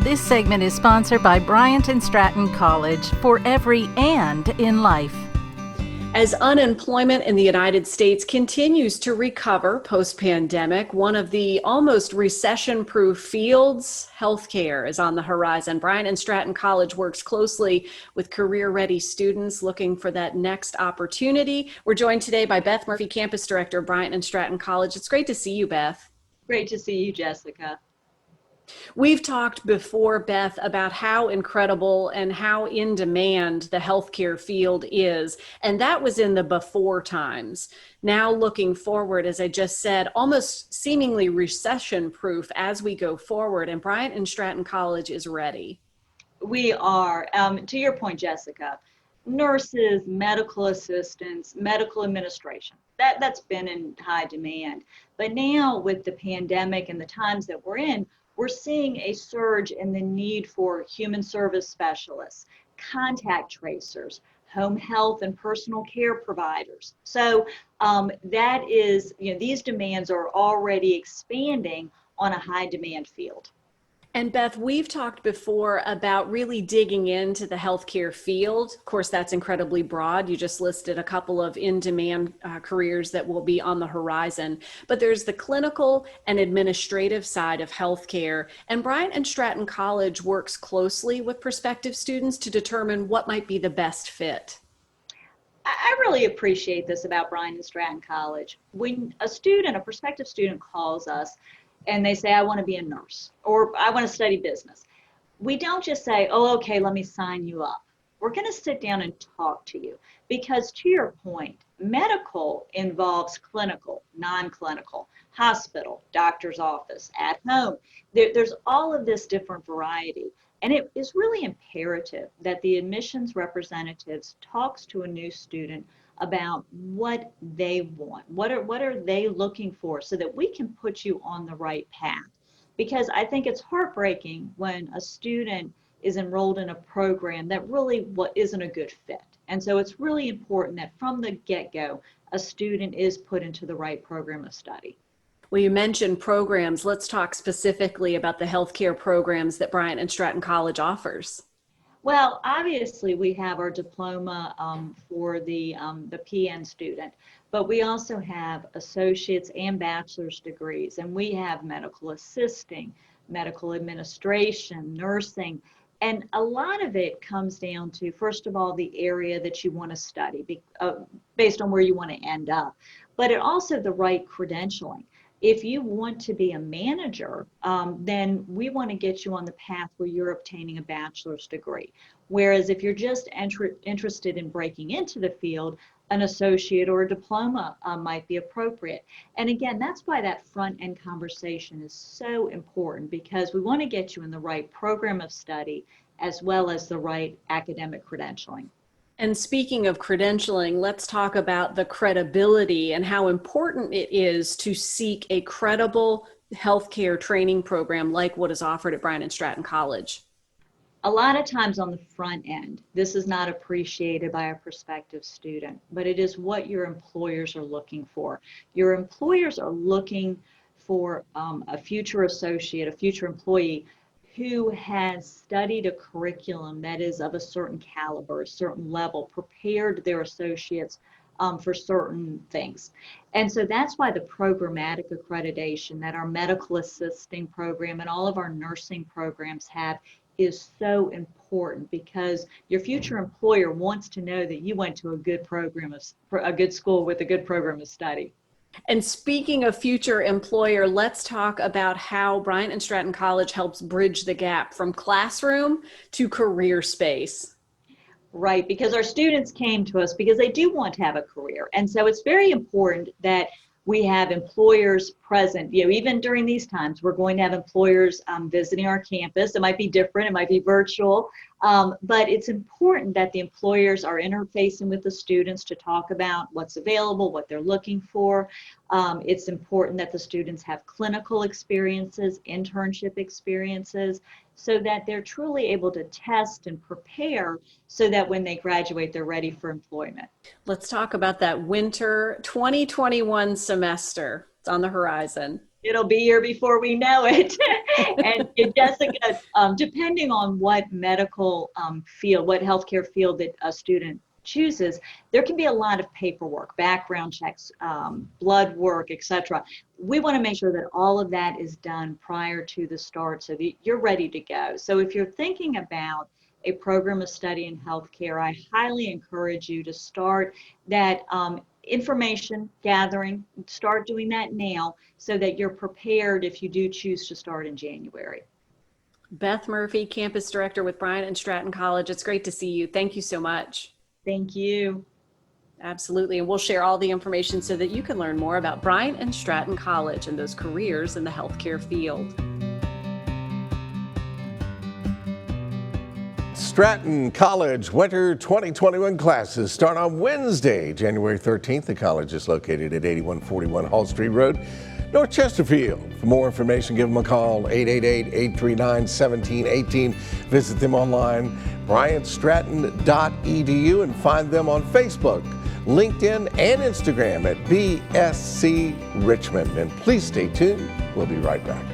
This segment is sponsored by Bryant Stratton College, for every and in life. As unemployment in the United States continues to recover post-pandemic, one of the almost recession-proof fields, healthcare, is on the horizon. Bryant Stratton College works closely with career-ready students looking for that next opportunity. We're joined today by Beth Murphy, Campus Director of Bryant Stratton College. It's great to see you, Beth. Great to see you, Jessica. We've talked before, Beth, about how incredible and how in demand the healthcare field is. And that was in the before times. Now looking forward, as I just said, almost seemingly recession-proof as we go forward. And Bryant Stratton College is ready. We are. To your point, Jessica, nurses, medical assistants, medical administration, that's been in high demand. But now with the pandemic and the times that we're in, we're seeing a surge in the need for human service specialists, contact tracers, home health and personal care providers. So that is, these demands are already expanding on a high demand field. And Beth, we've talked before about really digging into the healthcare field. Of course, that's incredibly broad. You just listed a couple of in-demand careers that will be on the horizon. But there's the clinical and administrative side of healthcare. And Bryant Stratton College works closely with prospective students to determine what might be the best fit. I really appreciate this about Bryant Stratton College. When a prospective student calls us, and they say, I want to be a nurse, or I want to study business, we don't just say, oh, okay, let me sign you up. We're going to sit down and talk to you, because to your point, medical involves clinical, non-clinical, hospital, doctor's office, at home. There's all of this different variety. And it is really imperative that the admissions representatives talks to a new student about what they want, what are they looking for, so that we can put you on the right path. Because I think it's heartbreaking when a student is enrolled in a program that really isn't a good fit. And so it's really important that from the get-go, a student is put into the right program of study. Well, you mentioned programs. Let's talk specifically about the healthcare programs that Bryant Stratton College offers. Well, obviously, we have our diploma for the PN student, but we also have associate's and bachelor's degrees, and we have medical assisting, medical administration, nursing, and a lot of it comes down to, first of all, the area that you want to study based on where you want to end up, but it also the right credentialing. If you want to be a manager, then we want to get you on the path where you're obtaining a bachelor's degree. Whereas if you're just interested in breaking into the field, an associate or a diploma might be appropriate. And again, that's why that front end conversation is so important, because we want to get you in the right program of study as well as the right academic credentialing. And speaking of credentialing, let's talk about the credibility and how important it is to seek a credible healthcare training program like what is offered at Bryant Stratton College. A lot of times on the front end, this is not appreciated by a prospective student, but it is what your employers are looking for. Your employers are looking for a future associate, a future employee who has studied a curriculum that is of a certain caliber, a certain level, prepared their associates for certain things. And so that's why the programmatic accreditation that our medical assisting program and all of our nursing programs have is so important, because your future employer wants to know that you went to a good school with a good program of study. And speaking of future employer, let's talk about how Bryant Stratton College helps bridge the gap from classroom to career space. Right, because our students came to us because they do want to have a career. And so it's very important that we have employers present. Even during these times, we're going to have employers visiting our campus. It might be different, it might be virtual, but it's important that the employers are interfacing with the students to talk about what's available, what they're looking for. It's important that the students have clinical experiences, internship experiences, so that they're truly able to test and prepare so that when they graduate, they're ready for employment. Let's talk about that winter 2021 semester. It's on the horizon. It'll be here before we know it. And Jessica, depending on what medical field, what healthcare field that a student chooses, there can be a lot of paperwork, background checks, blood work, etc. We want to make sure that all of that is done prior to the start so that you're ready to go. So if you're thinking about a program of study in healthcare, I highly encourage you to start that information gathering, start doing that now so that you're prepared if you do choose to start in January. Beth Murphy, Campus Director with Bryant Stratton College. It's great to see you. Thank you so much. Thank you. Absolutely. And we'll share all the information so that you can learn more about Bryant Stratton College and those careers in the healthcare field. Stratton College Winter 2021 classes start on Wednesday, January 13th. The college is located at 8141 Hall Street Road, North Chesterfield. For more information, give them a call, 888-839-1718. Visit them online, bryantstratton.edu, and find them on Facebook, LinkedIn, and Instagram at BSC Richmond. And please stay tuned. We'll be right back.